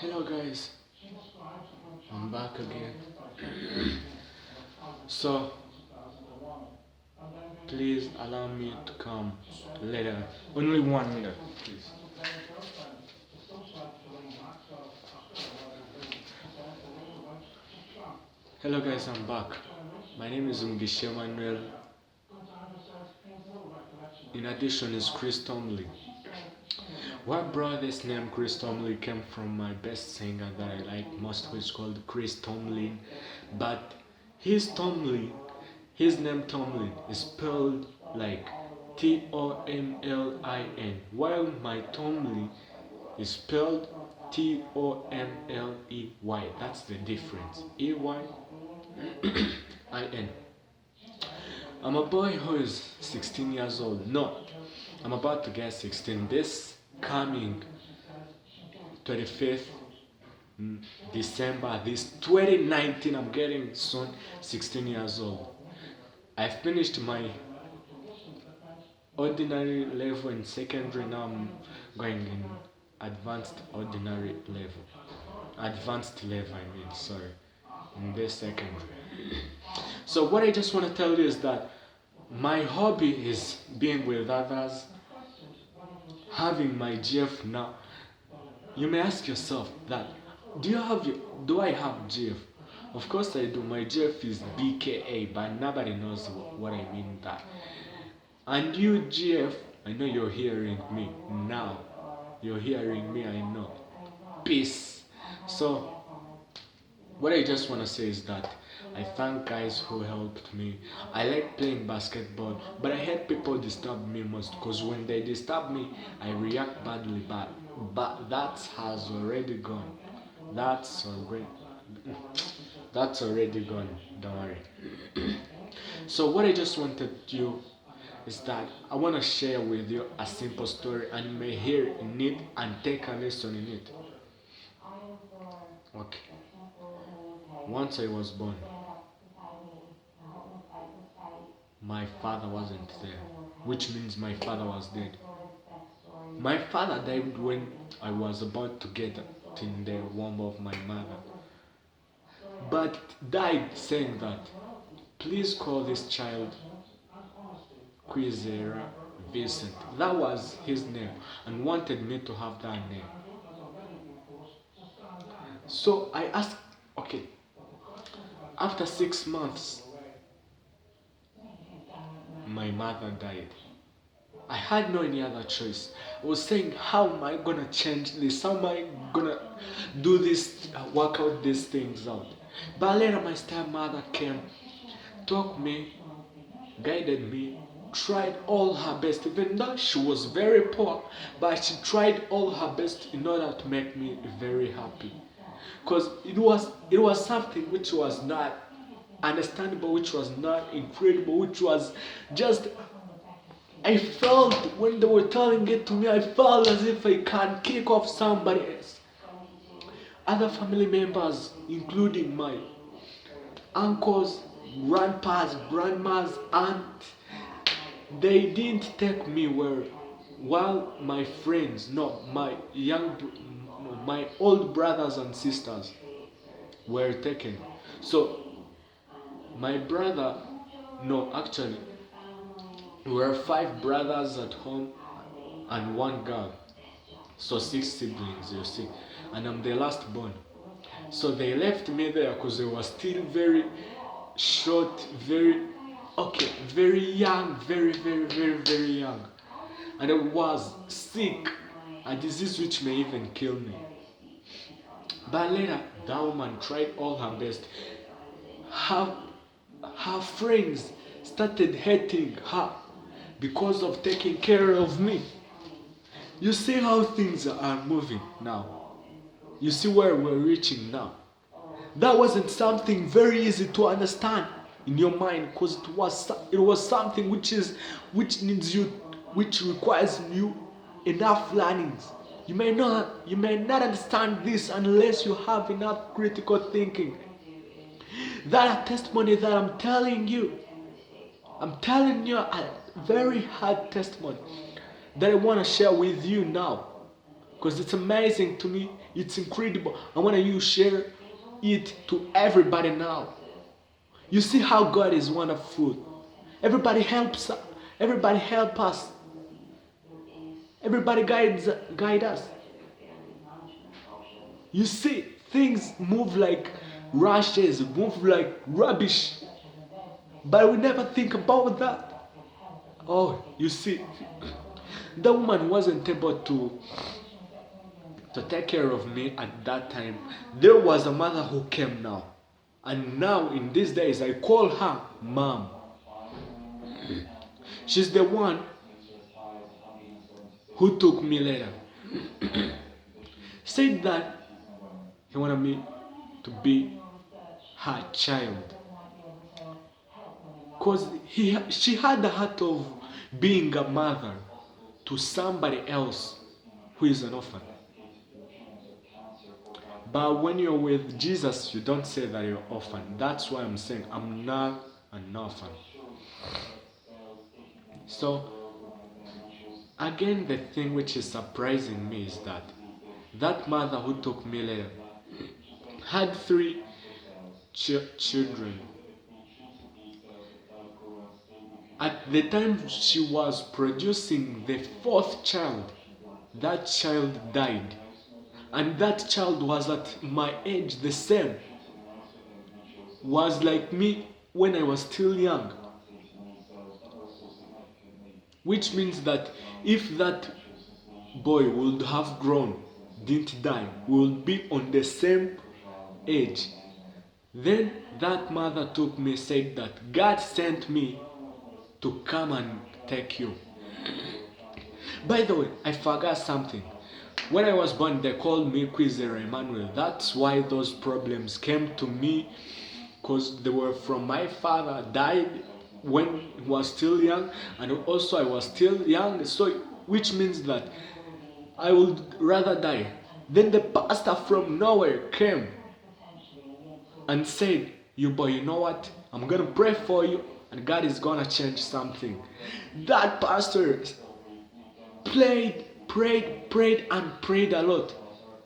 Hello guys, I'm back again. So please allow me to come later. Only 1 minute, please. Hello guys, I'm back. My name is Mugisha Emma. In addition is Chris Tomley. What brought this name Chris Tomlin came from my best singer that I like most, which is called Chris Tomlin. But his Tomlin, his name Tomlin is spelled like Tomlin, while my Tomlin is spelled Tomley. That's the difference. Eyin. I'm a boy who is 16 years old. No, I'm about to get 16 this coming 25th December this 2019. I'm getting soon 16 years old. I finished my ordinary level in secondary. Now I'm going in advanced ordinary level. Advanced level, sorry. In this secondary. So what I just want to tell you is that my hobby is being with others, having my GF now. You may ask yourself that do I have GF? Of course I do. My GF is BKA, but nobody knows what I mean that. And you GF, I know you're hearing me now. You're hearing me, I know. Peace. So what I just want to say is that I thank guys who helped me. I like playing basketball, but I hate people disturb me most because when they disturb me, I react badly. But that has already gone. That's already gone. Don't worry. So what I just wanted you is that I want to share with you a simple story, and you may hear in it and take a lesson in it. Okay. Once I was born, my father wasn't there, which means my father was dead. My father died when I was about to get in the womb of my mother, but died saying that, please call this child Quizera Vincent. That was his name, and wanted me to have that name. So I asked, okay, after 6 months, my mother died. I had no any other choice. I was saying, how am I gonna change this? How am I gonna do this, work out these things out? But later my stepmother came, took me, guided me, tried all her best, even though she was very poor, but she tried all her best in order to make me very happy. Because it was something which was not understandable, which was not incredible, which was just, I felt when they were telling it to me, I felt as if I can kick off somebody else. Other family members, including my uncles, grandpas, grandmas, aunts, they didn't take me well. While my friends, no, my old brothers and sisters were taken. So my brother, no, actually, we were 5 brothers at home and 1 girl. So 6 siblings, you see. And I'm the last born. So they left me there because they were still very short, very young, very young. And I was sick, a disease which may even kill me. But later, that woman tried all her best. Her friends started hating her because of taking care of me. You see how things are moving now. You see where we're reaching now. That wasn't something very easy to understand in your mind, because it was something which requires you enough learnings. You may not understand this unless you have enough critical thinking. That testimony that I'm telling you a very hard testimony that I want to share with you now, because it's amazing to me. It's incredible. I want you to share it to everybody now. You see how God is wonderful. Everybody helps. Everybody help us. Everybody guide us. You see, things move like rushes, move like rubbish. But we never think about that. Oh, you see, the woman wasn't able to take care of me at that time. There was a mother who came now. And now in these days I call her mom. She's the one who took me later. Said that he wanted me to be her child. Because she had the heart of being a mother to somebody else who is an orphan. But when you're with Jesus, you don't say that you're orphan. That's why I'm saying I'm not an orphan. So, again, the thing which is surprising me is that that mother who took me later had 3 children. At the time she was producing the 4th child, that child died. And that child was at my age, the same. Was like me when I was still young. Which means that if that boy would have grown, didn't die, we would be on the same age. Then that mother took me, said that God sent me to come and take you. By the way, I forgot something. When I was born, they called me Mugisha Emma. That's why those problems came to me, because they were from my father, died when he was still young, and also I was still young, so which means that I would rather die. Then the pastor from nowhere came and said, you boy, you know what? I'm gonna pray for you and God is gonna change something. That pastor prayed and prayed a lot.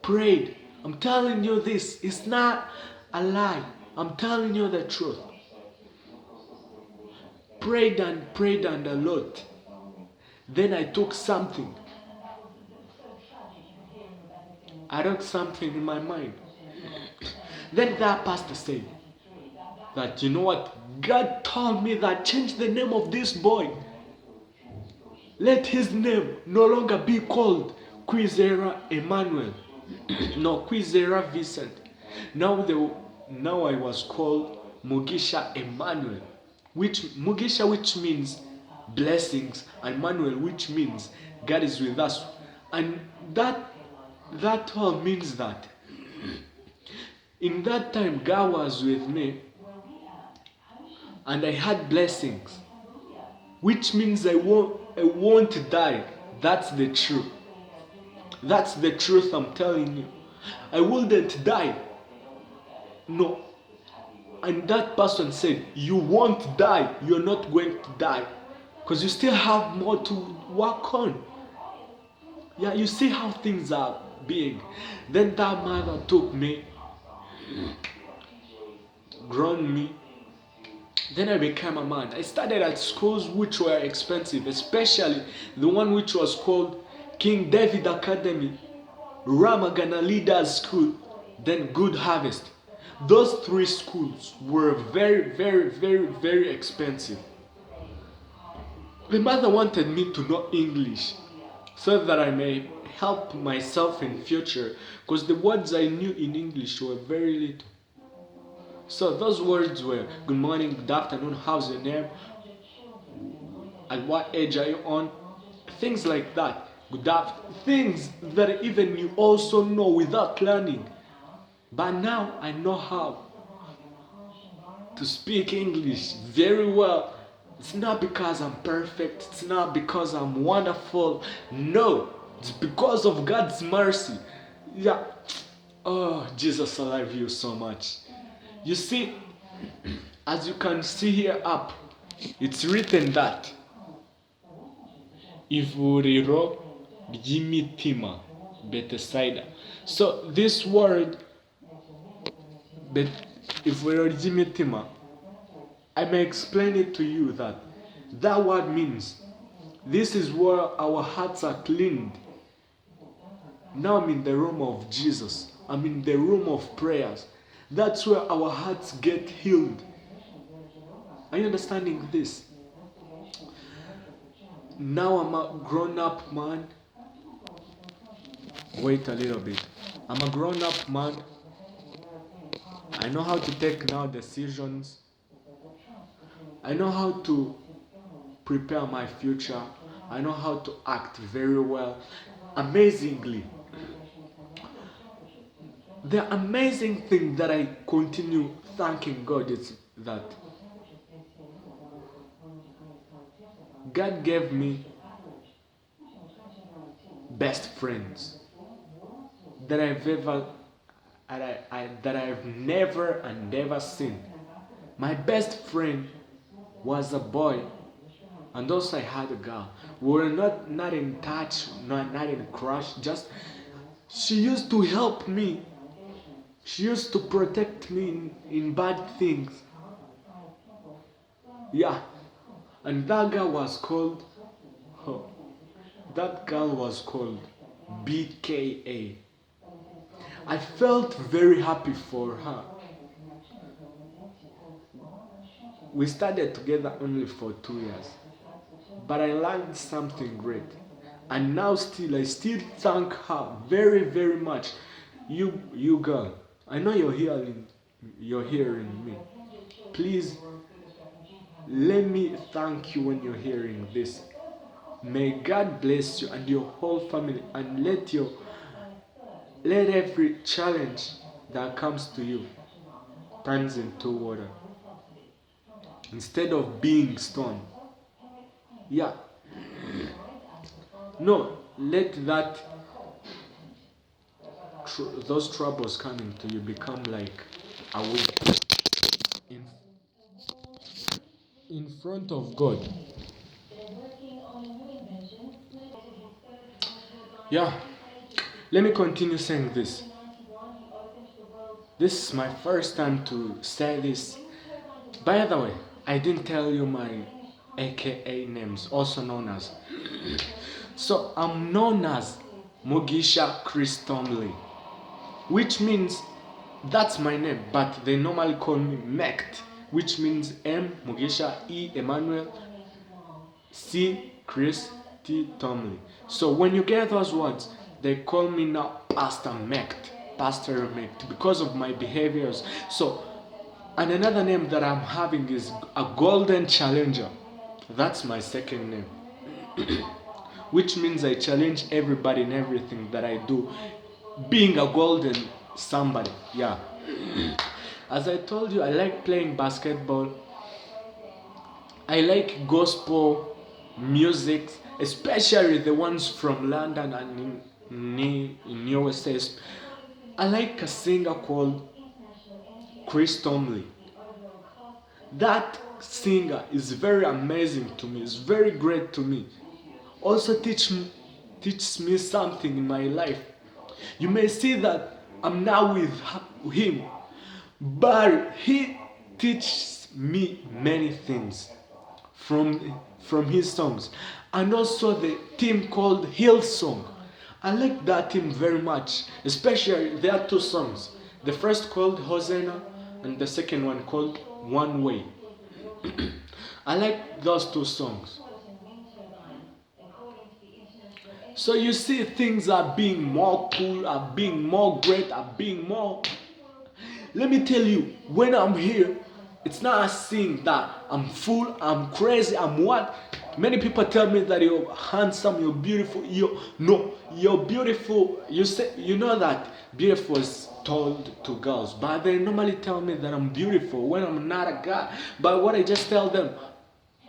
Prayed. I'm telling you this, it's not a lie. I'm telling you the truth. Prayed and a lot. Then I took something. I took something in my mind. Then that pastor said that, you know what? God told me that change the name of this boy. Let his name no longer be called Mugisha Emmanuel. No, Mugisha Vincent. Now I was called Mugisha Emmanuel. Mugisha, which means blessings, and Emmanuel, which means God is with us. And that all means that in that time God was with me and I had blessings, which means I won't die. That's the truth. That's the truth I'm telling you. I wouldn't die. No. And that person said, you won't die. You're not going to die. Because you still have more to work on. Yeah, you see how things are being. Then that mother took me, grown me. Then I became a man. I started at schools which were expensive, especially the one which was called King David Academy, Ramagana Leaders School, then Good Harvest. Those 3 schools were very, very, very, very expensive. My mother wanted me to know English so that I may help myself in future, because the words I knew in English were very little. So those words were good morning, good afternoon, how's your name, at what age are you on, things like that. Things that even you also know without learning. But now I know how to speak English very well. It's not because I'm perfect. It's not because I'm wonderful. No, it's because of God's mercy. Yeah. Oh, Jesus, I love you so much. You see, as you can see here up, it's written that ivuriro ry'imitima Bethsaida. So this word, but if we are Jimitima, I may explain it to you that that word means this is where our hearts are cleaned. Now I'm in the room of Jesus. I'm in the room of prayers. That's where our hearts get healed. Are you understanding this? Now I'm a grown up man. Wait a little bit. I'm a grown up man. I know how to take now decisions. I know how to prepare my future. I know how to act very well. Amazingly. The amazing thing that I continue thanking God is that God gave me best friends that I've ever that I've never and ever seen. My best friend was a boy, and also I had a girl. We were not in touch, not in crush. Just she used to help me. She used to protect me in bad things. Yeah, and that girl was called. Oh, that girl was called BKA. I felt very happy for her. We started together only for 2 years, but I learned something great. And now I still thank her very, very much. You girl, I know you're hearing me. Please let me thank you when you're hearing this. May God bless you and your whole family, and let every challenge that comes to you turns into water instead of being stone. Yeah. No, let those troubles coming to you become like a weight in front of God. Yeah. Let me continue saying this. This is my first time to say this. By the way, I didn't tell you my AKA names, also known as. So I'm known as Mugisha Christomley, which means that's my name, but they normally call me Mect, which means M Mugisha, E Emmanuel, C Chris, T Tomley. So when you get those words, they call me now Pastor Mect, Pastor Mect, because of my behaviors. So, and another name that I'm having is a Golden Challenger. That's my second name, which means I challenge everybody in everything that I do, being a golden somebody. Yeah. As I told you, I like playing basketball. I like gospel music, especially the ones from London and in USA. I like a singer called Chris Tomley. That singer is very amazing to me. It's very great to me. Also teaches me something in my life. You may see that I'm now with him, but he teaches me many things from his songs, and also the team called Hillsong. I like that team very much, especially there are two songs. The first called Hosanna, and the second one called One Way. I like those two songs. So you see, things are being more cool, are being more great, are being more. Let me tell you, when I'm here, it's not a thing that I'm full, I'm crazy, I'm what? Many people tell me that you're handsome, you're beautiful. You're beautiful. You know that beautiful is told to girls, but they normally tell me that I'm beautiful when I'm not a guy. But what I just tell them,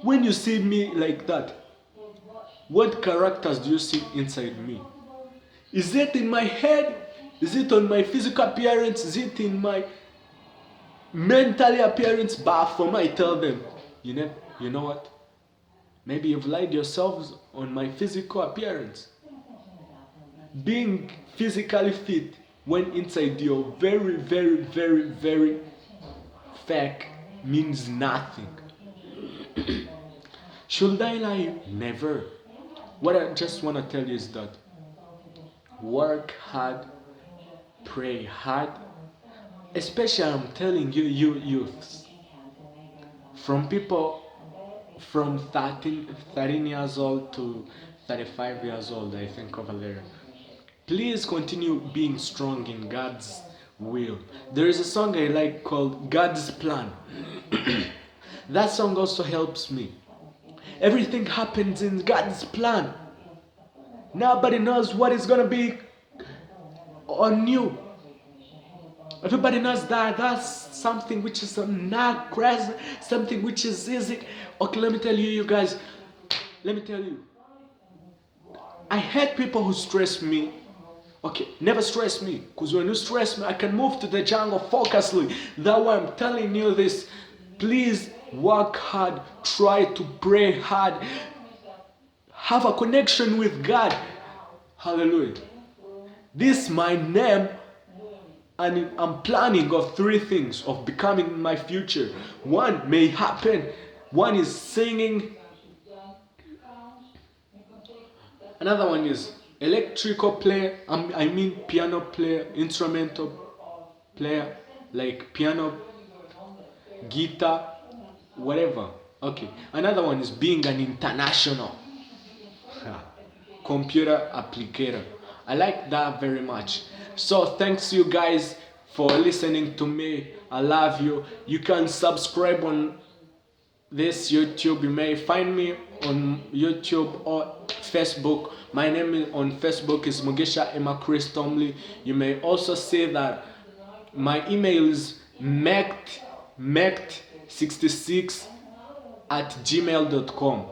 when you see me like that, what characters do you see inside me? Is it in my head? Is it on my physical appearance? Is it in my mentally appearance? But for me, I tell them, you know what? Maybe you've lied yourselves on my physical appearance. being physically fit when inside you're very, very, very, very fake means nothing. Should I lie? Never. What I just want to tell you is that work hard, pray hard, especially I'm telling you, you youths, from people from 13 years old to 35 years old, I think over there. Please continue being strong in God's will. There is a song I like called God's Plan. That song also helps me. Everything happens in God's plan. Nobody knows what is going to be on you. Everybody knows that that's something which is not crazy, something which is easy. Okay, let me tell you, you guys. Let me tell you. I hate people who stress me. Okay, never stress me. Because when you stress me, I can move to the jungle focusly. That's why I'm telling you this. Please work hard. Try to pray hard. Have a connection with God. Hallelujah. This is my name. And I'm planning of 3 things of becoming my future. One may happen. One is singing. Another one is electrical player. I mean piano player, instrumental player, like piano, guitar, whatever. Okay. Another one is being an international computer applicator. I like that very much. So thanks you guys for listening to me. I love you. You can subscribe on this YouTube. You may find me on YouTube or Facebook. My name on Facebook is Mugisha Emma Chris Tomley. You may also see that my email is mect66@gmail.com.